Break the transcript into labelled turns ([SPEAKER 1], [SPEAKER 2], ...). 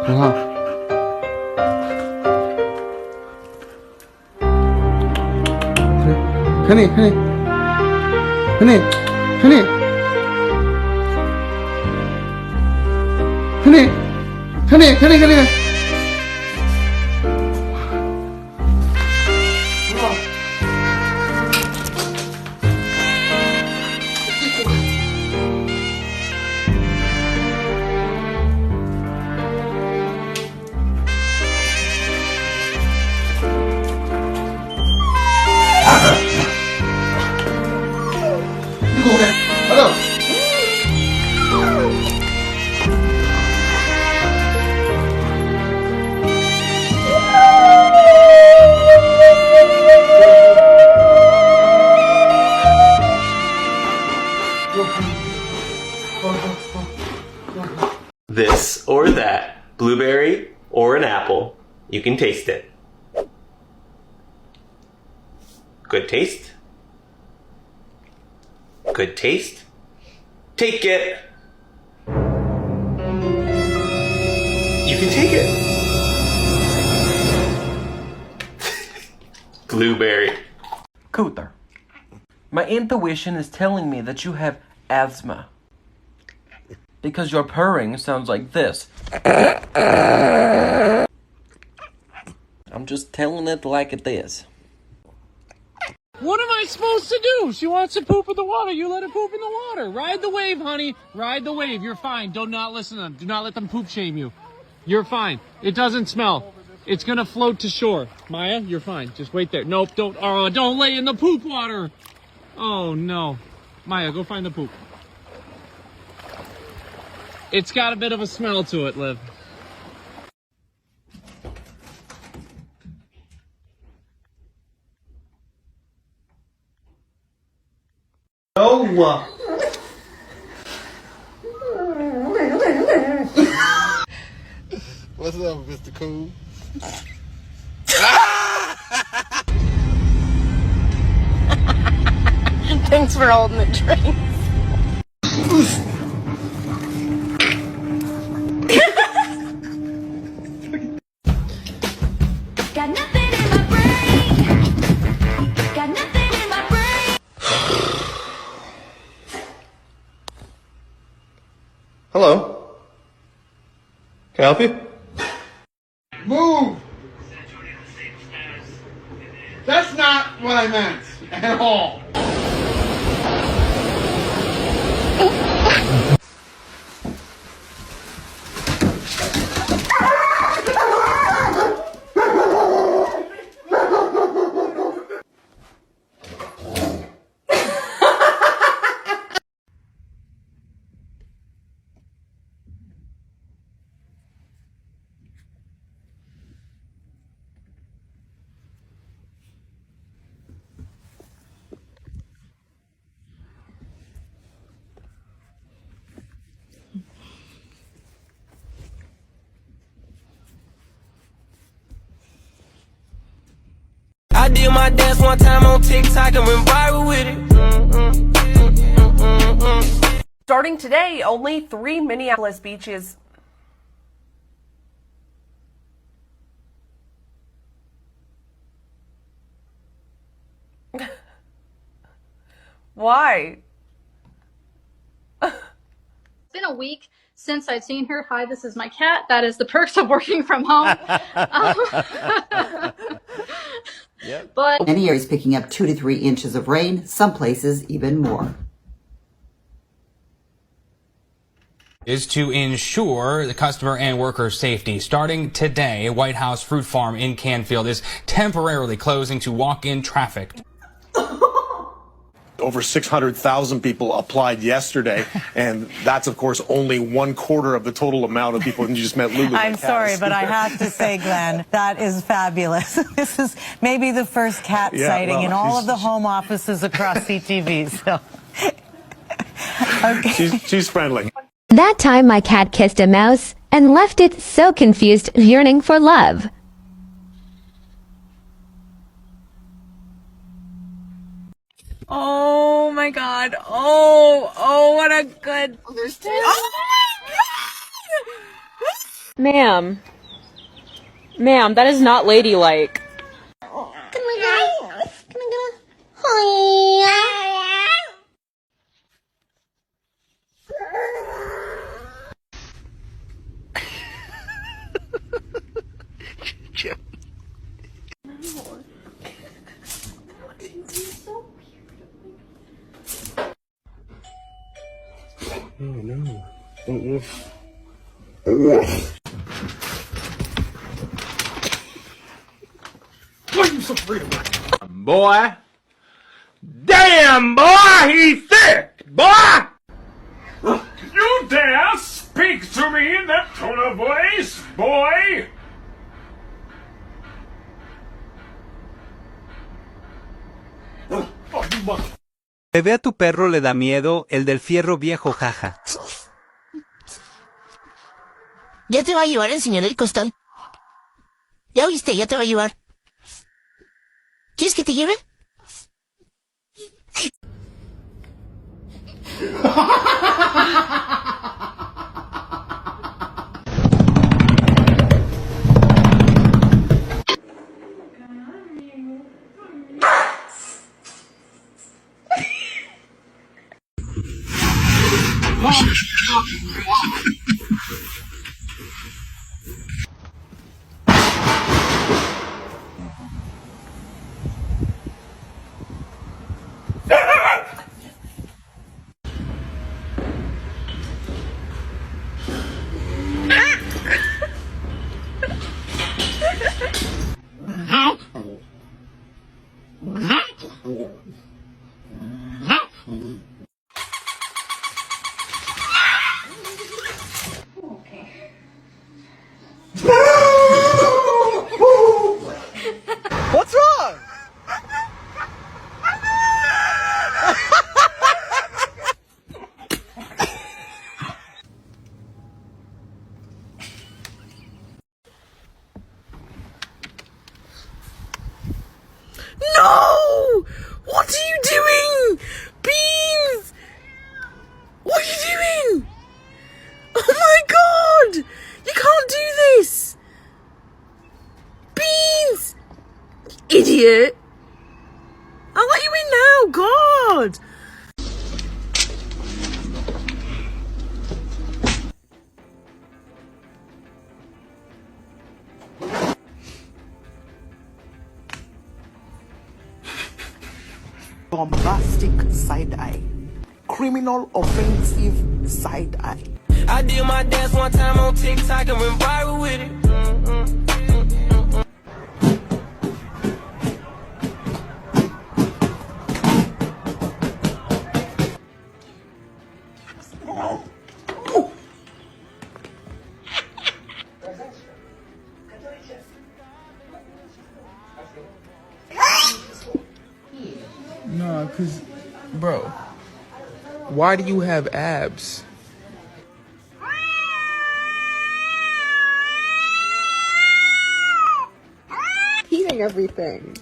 [SPEAKER 1] Aha. Penny, Penny. Penny, Penny. Penny, Penny, Penny, Penny. Hello.
[SPEAKER 2] This or that, blueberry or an apple, you can taste it. Good taste? Good taste? Take it! You can take it. Blueberry.
[SPEAKER 3] Cooter, my intuition is telling me that you have asthma. Because your purring sounds like this. I'm just telling it like it is.
[SPEAKER 4] What am I supposed to do? She wants to poop in the water. You let her poop in the water. Ride the wave, honey. Ride the wave. You're fine. Do not listen to them. Do not let them poop shame you. You're fine. It doesn't smell. It's gonna float to shore. Maya, you're fine. Just wait there. Nope, don't lay in the poop water. Oh no. Maya, go find the poop. It's got a bit of a smell to it, Liv.
[SPEAKER 1] No.
[SPEAKER 5] What's up, Mr. Cool?
[SPEAKER 6] Thanks for holding the drink.
[SPEAKER 7] Got nothing in my brain. Got nothing in my brain.
[SPEAKER 1] Hello. Can I help you? Move! That's not what I meant at all.
[SPEAKER 8] I did my dance one time on TikTok and went viral with it.
[SPEAKER 6] Starting today, only 3 Minneapolis beaches. Why?
[SPEAKER 9] It's been a week since I've seen her. Hi, this is my cat. That is the perks of working from home.
[SPEAKER 8] Yep.
[SPEAKER 9] But
[SPEAKER 10] many areas picking up 2 to 3 inches of rain, some places even more.
[SPEAKER 11] Is to ensure the customer and worker safety. Starting today, White House Fruit Farm in Canfield is temporarily closing to walk-in traffic.
[SPEAKER 5] Over 600,000 people applied yesterday, and that's, of course, only 1/4 of the total amount of people. And you just met Lulu.
[SPEAKER 12] I'm sorry, but I have to say, Glenn, that is fabulous. This is maybe the first cat sighting in all of the home offices across CTV. So, okay.
[SPEAKER 5] She's friendly.
[SPEAKER 13] That time my cat kissed a mouse and left it so confused, yearning for love.
[SPEAKER 6] Oh my God. Oh, what a good.
[SPEAKER 9] there's 10.
[SPEAKER 6] Oh my God! Ma'am. Ma'am, that is not ladylike.
[SPEAKER 1] Boy. Damn, boy, he's thick, boy! You dare speak to me in that tone of voice, boy?
[SPEAKER 14] Bebé a tu perro le da miedo el del fierro viejo, jaja.
[SPEAKER 15] Ya te va a llevar el señor del costal. Ya oíste, ya te va a llevar. ¿Quieres que te lleve?
[SPEAKER 8] What's wrong?
[SPEAKER 15] No! What are you doing? Beans! What are you doing? Oh my god! You can't do this! Beans! Idiot! I'll let you in now, God!
[SPEAKER 16] Bombastic side eye. Criminal offensive side eye.
[SPEAKER 8] I did my dance one time on TikTok and went viral with it.
[SPEAKER 17] Nah, cause, bro, why do you have abs?
[SPEAKER 16] Eating everything.